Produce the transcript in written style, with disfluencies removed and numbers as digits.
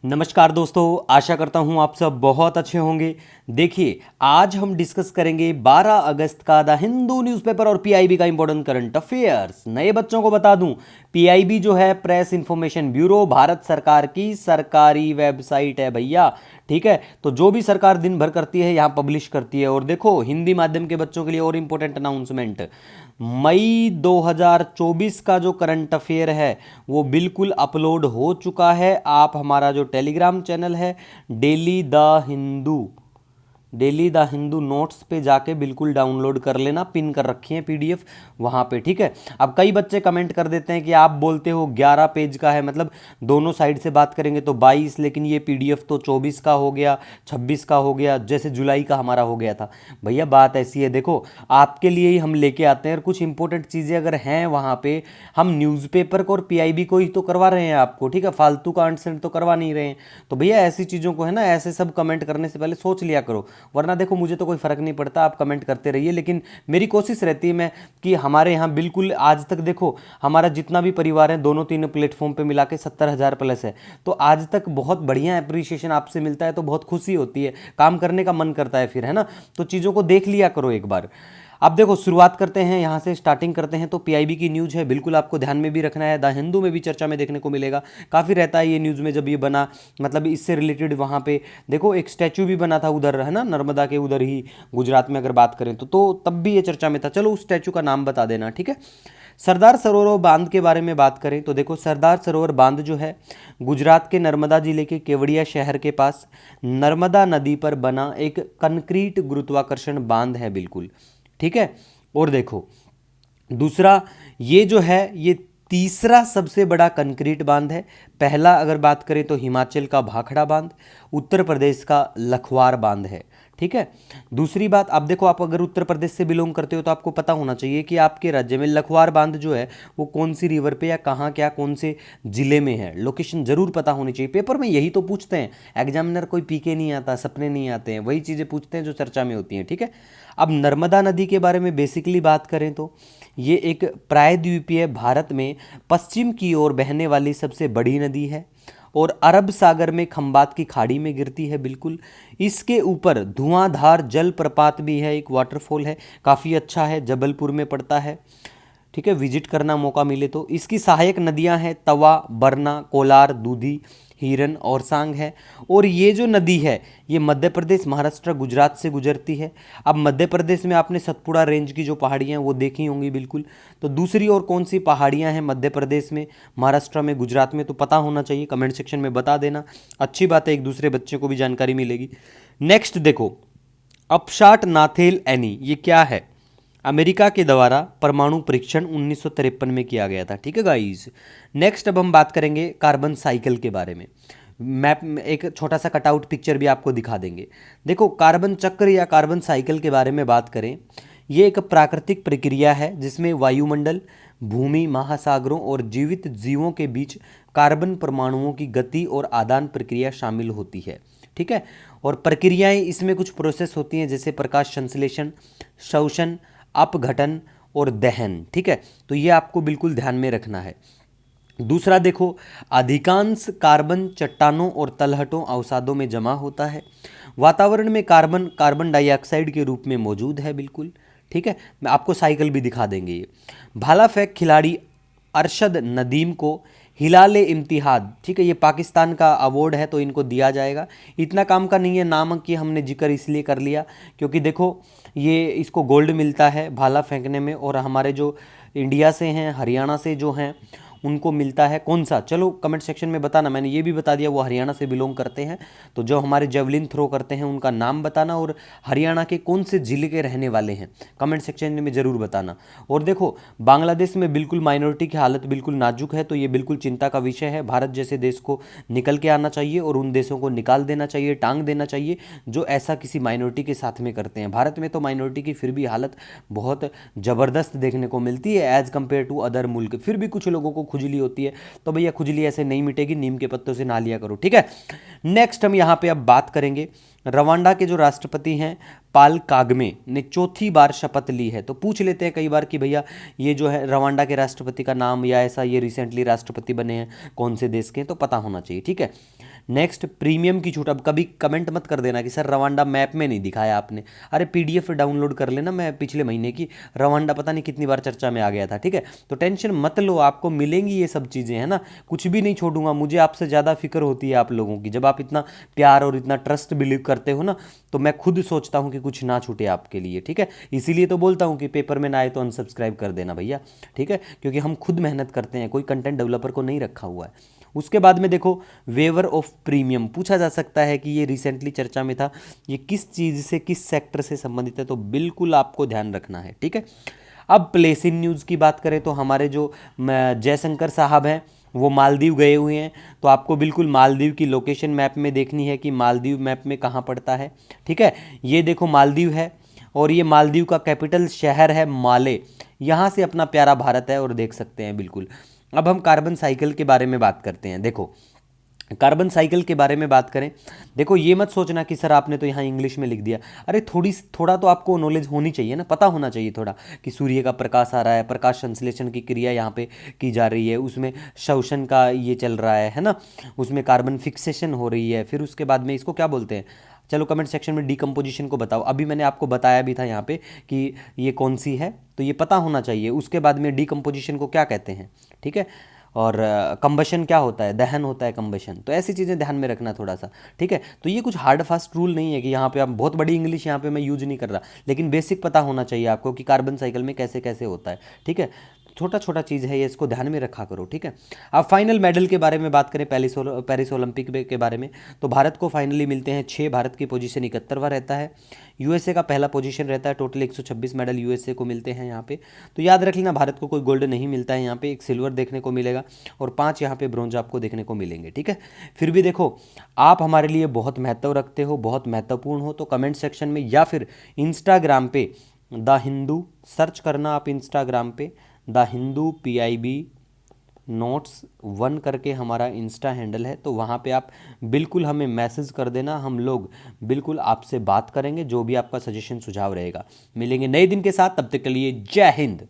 नमस्कार दोस्तों, आशा करता हूँ आप सब बहुत अच्छे होंगे। देखिए, आज हम डिस्कस करेंगे 12 अगस्त का द हिंदू न्यूज़पेपर और पीआईबी का इंपॉर्टेंट करंट अफेयर्स। नए बच्चों को बता दूं, पीआईबी जो है प्रेस इंफॉर्मेशन ब्यूरो, भारत सरकार की सरकारी वेबसाइट है भैया। ठीक है, तो जो भी सरकार दिन भर करती है यहाँ पब्लिश करती है। और देखो, हिंदी माध्यम के बच्चों के लिए और इंपॉर्टेंट अनाउंसमेंट, मई 2024 का जो करंट अफेयर है वो बिल्कुल अपलोड हो चुका है। आप हमारा जो टेलीग्राम चैनल है डेली द हिंदू नोट्स पे जाके बिल्कुल डाउनलोड कर लेना, पिन कर रखी है पीडीएफ वहाँ पे। ठीक है, अब कई बच्चे कमेंट कर देते हैं कि आप बोलते हो 11 पेज का है, मतलब दोनों साइड से बात करेंगे तो 22, लेकिन ये पीडीएफ तो 24 का हो गया, 26 का हो गया, जैसे जुलाई का हमारा हो गया था। भैया बात ऐसी है, देखो आपके लिए ही हम लेके आते हैं, और कुछ इंपॉर्टेंट चीज़ें अगर हैं वहाँ पे, हम न्यूज़पेपर को और पीआईबी को ही तो करवा रहे हैं आपको। ठीक है, फालतू का आंसर तो करवा नहीं रहे हैं। तो भैया ऐसी चीज़ों को है ना, ऐसे सब कमेंट करने से पहले सोच लिया करो, वरना देखो मुझे तो कोई फ़र्क नहीं पड़ता, आप कमेंट करते रहिए। लेकिन मेरी कोशिश रहती है मैं कि हमारे यहाँ बिल्कुल आज तक देखो, हमारा जितना भी परिवार है दोनों तीनों प्लेटफॉर्म पे मिला के 70,000 प्लस है, तो आज तक बहुत बढ़िया अप्रिसिएशन आपसे मिलता है, तो बहुत खुशी होती है, काम करने का मन करता है फिर, है ना। तो चीज़ों को देख लिया करो एक बार। अब देखो, शुरुआत करते हैं यहाँ से, स्टार्टिंग करते हैं। तो पीआईबी की न्यूज़ है, बिल्कुल आपको ध्यान में भी रखना है। द हिंदू में भी चर्चा में देखने को मिलेगा, काफ़ी रहता है ये न्यूज़ में जब ये बना, मतलब इससे रिलेटेड वहाँ पे देखो एक स्टैचू भी बना था उधर, है ना, नर्मदा के उधर ही, गुजरात में अगर बात करें तो तब भी ये चर्चा में था। चलो उस स्टैचू का नाम बता देना, ठीक है। सरदार सरोवर बांध के बारे में बात करें तो देखो, सरदार सरोवर बांध जो है गुजरात के नर्मदा जिले के केवड़िया शहर के पास नर्मदा नदी पर बना एक कंक्रीट गुरुत्वाकर्षण बांध है, बिल्कुल ठीक है। और देखो दूसरा, ये जो है ये तीसरा सबसे बड़ा कंक्रीट बांध है। पहला अगर बात करें तो हिमाचल का भाखड़ा बांध, उत्तर प्रदेश का लखवार बांध है, ठीक है। दूसरी बात, आप देखो, आप अगर उत्तर प्रदेश से बिलोंग करते हो तो आपको पता होना चाहिए कि आपके राज्य में लखवार बांध जो है वो कौन सी रिवर पे या कहाँ, क्या कौन से जिले में है, लोकेशन जरूर पता होनी चाहिए। पेपर में यही तो पूछते हैं, एग्जामिनर कोई पीके नहीं आता, सपने नहीं आते हैं, वही चीज़ें पूछते हैं जो चर्चा में होती हैं, ठीक है। अब नर्मदा नदी के बारे में बेसिकली बात करें तो ये एक प्रायद्वीपीय भारत में पश्चिम की ओर बहने वाली सबसे बड़ी नदी है और अरब सागर में खंबात की खाड़ी में गिरती है, बिल्कुल। इसके ऊपर धुआंधार जलप्रपात भी है, एक वाटरफॉल है, काफ़ी अच्छा है, जबलपुर में पड़ता है, ठीक है। विजिट करना मौका मिले तो। इसकी सहायक नदियां हैं तवा, बरना, कोलार, दूधी, हिरन और सांग है। और ये जो नदी है ये मध्य प्रदेश, महाराष्ट्र, गुजरात से गुजरती है। अब मध्य प्रदेश में आपने सतपुड़ा रेंज की जो पहाड़ियाँ हैं वो देखी होंगी, बिल्कुल। तो दूसरी और कौन सी पहाड़ियाँ हैं मध्य प्रदेश में, महाराष्ट्र में, गुजरात में, तो पता होना चाहिए, कमेंट सेक्शन में बता देना। अच्छी बात है, एक दूसरे बच्चे को भी जानकारी मिलेगी। नेक्स्ट देखो, अपशाट नाथेल एनी, ये क्या है? अमेरिका के द्वारा परमाणु परीक्षण 1953 में किया गया था, ठीक है गाइस। नेक्स्ट अब हम बात करेंगे कार्बन साइकिल के बारे में। मैप में एक छोटा सा कटआउट पिक्चर भी आपको दिखा देंगे। देखो, कार्बन चक्र या कार्बन साइकिल के बारे में बात करें, ये एक प्राकृतिक प्रक्रिया है जिसमें वायुमंडल, भूमि, महासागरों और जीवित जीवों के बीच कार्बन परमाणुओं की गति और आदान प्रक्रिया शामिल होती है, ठीक है। और प्रक्रियाएं इसमें कुछ प्रोसेस होती हैं, जैसे प्रकाश संश्लेषण, शोषण, अपघटन और दहन, ठीक है। तो ये आपको बिल्कुल ध्यान में रखना है। दूसरा देखो, अधिकांश कार्बन चट्टानों और तलहटों अवसादों में जमा होता है। वातावरण में कार्बन कार्बन डाइऑक्साइड के रूप में मौजूद है, बिल्कुल ठीक है। मैं आपको साइकिल भी दिखा देंगे। ये भाला फेंक खिलाड़ी अरशद नदीम को हिलाले इम्तिहाद, ठीक है, ये पाकिस्तान का अवार्ड है तो इनको दिया जाएगा। इतना काम का नहीं है, नाम की हमने जिक्र इसलिए कर लिया क्योंकि देखो ये इसको गोल्ड मिलता है भाला फेंकने में, और हमारे जो इंडिया से हैं, हरियाणा से जो हैं, उनको मिलता है कौन सा, चलो कमेंट सेक्शन में बताना। मैंने ये भी बता दिया वो हरियाणा से बिलोंग करते हैं, तो जो हमारे जेवलिन थ्रो करते हैं उनका नाम बताना, और हरियाणा के कौन से जिले के रहने वाले हैं कमेंट सेक्शन में ज़रूर बताना। और देखो, बांग्लादेश में बिल्कुल माइनॉरिटी की हालत बिल्कुल नाजुक है, तो ये बिल्कुल चिंता का विषय है। भारत जैसे देश को निकल के आना चाहिए और उन देशों को निकाल देना चाहिए, टांग देना चाहिए जो ऐसा किसी माइनॉरिटी के साथ में करते हैं। भारत में तो माइनॉरिटी की फिर भी हालत बहुत ज़बरदस्त देखने को मिलती है एज़ कम्पेयर टू अदर मुल्क, फिर भी कुछ लोगों को खुजली होती है, तो भैया खुजली ऐसे नहीं मिटेगी, नीम के पत्तों से नहा लिया करो, ठीक है। नेक्स्ट हम यहाँ पे अब बात करेंगे, रवांडा के जो राष्ट्रपति हैं पाल कागमे ने चौथी बार शपथ ली है। तो पूछ लेते हैं कई बार कि भैया ये जो है रवांडा के राष्ट्रपति का नाम, या ऐसा ये रिसेंटली राष्ट्रपति बने हैं कौन से देश के, तो पता होना चाहिए, ठीक है। नेक्स्ट, प्रीमियम की छूट। अब कभी कमेंट मत कर देना कि सर रवांडा मैप में नहीं दिखाया आपने। अरे पीडीएफ डाउनलोड कर लेना, मैं पिछले महीने की रवांडा पता नहीं कितनी बार चर्चा में आ गया था, ठीक है। तो टेंशन मत लो, आपको मिलेंगी ये सब चीज़ें, है ना। कुछ भी नहीं छोड़ूंगा, मुझे आपसे ज़्यादा फिक्र होती है आप लोगों की। जब आप इतना प्यार और इतना ट्रस्ट बिलीव करते हो ना, तो मैं खुद सोचता हूँ कि कुछ ना छूटे आपके लिए, ठीक है। इसीलिए तो बोलता हूँ कि पेपर में ना आए तो अनसब्सक्राइब कर देना भैया, ठीक है, क्योंकि हम खुद मेहनत करते हैं, कोई कंटेंट डेवलपर को नहीं रखा हुआ है। उसके बाद में देखो, वेवर ऑफ प्रीमियम पूछा जा सकता है कि ये रिसेंटली चर्चा में था, ये किस चीज़ से, किस सेक्टर से संबंधित है, तो बिल्कुल आपको ध्यान रखना है, ठीक है। अब प्लेस इन न्यूज़ की बात करें तो हमारे जो जयशंकर साहब हैं वो मालदीव गए हुए हैं, तो आपको बिल्कुल मालदीव की लोकेशन मैप में देखनी है कि मालदीव मैप में कहाँ पड़ता है, ठीक है। ये देखो मालदीव है, और ये मालदीव का कैपिटल शहर है माले। यहाँ से अपना प्यारा भारत है, और देख सकते हैं बिल्कुल। अब हम कार्बन साइकिल के बारे में बात करते हैं। देखो कार्बन साइकिल के बारे में बात करें, देखो ये मत सोचना कि सर आपने तो यहाँ इंग्लिश में लिख दिया। अरे थोड़ा तो आपको नॉलेज होनी चाहिए ना, पता होना चाहिए थोड़ा कि सूर्य का प्रकाश आ रहा है, प्रकाश संश्लेषण की क्रिया यहाँ पे की जा रही है, उसमें शोषण का ये चल रहा है ना, उसमें कार्बन फिक्सेशन हो रही है। फिर उसके बाद में इसको क्या बोलते हैं, चलो कमेंट सेक्शन में डिकम्पोजिशन को बताओ। अभी मैंने आपको बताया भी था यहाँ पे कि ये कौन सी है, तो ये पता होना चाहिए। उसके बाद में डिकम्पोजिशन को क्या कहते हैं, ठीक है। और कंबशन क्या होता है, दहन होता है कंबशन। तो ऐसी चीज़ें ध्यान में रखना थोड़ा सा, ठीक है। तो ये कुछ हार्ड फास्ट रूल नहीं है कि यहाँ पे आप बहुत बड़ी इंग्लिश यहाँ पे मैं यूज नहीं कर रहा, लेकिन बेसिक पता होना चाहिए आपको कि कार्बन साइकिल में कैसे कैसे होता है, ठीक है। छोटा छोटा चीज़ है ये, इसको ध्यान में रखा करो, ठीक है। अब फाइनल मेडल के बारे में बात करें, पेरिस ओलंपिक के बारे में, तो भारत को फाइनली मिलते हैं 6। भारत की पोजीशन 71वां रहता है। यूएसए का पहला पोजीशन रहता है। टोटल 126 मेडल यूएसए को मिलते हैं यहाँ पे। तो याद रख लेना, भारत को कोई गोल्ड नहीं मिलता है यहाँ पे, एक सिल्वर देखने को मिलेगा और 5 यहाँ पे ब्रॉन्ज आपको देखने को मिलेंगे, ठीक है। फिर भी देखो, आप हमारे लिए बहुत महत्व रखते हो, बहुत महत्वपूर्ण हो, तो कमेंट सेक्शन में या फिर इंस्टाग्राम पे द हिंदू सर्च करना आप, इंस्टाग्राम पे द हिंदू PIB नोट्स 1 करके हमारा इंस्टा हैंडल है, तो वहाँ पे आप बिल्कुल हमें मैसेज कर देना, हम लोग बिल्कुल आपसे बात करेंगे, जो भी आपका सजेशन सुझाव रहेगा। मिलेंगे नए दिन के साथ, तब तक के लिए जय हिंद।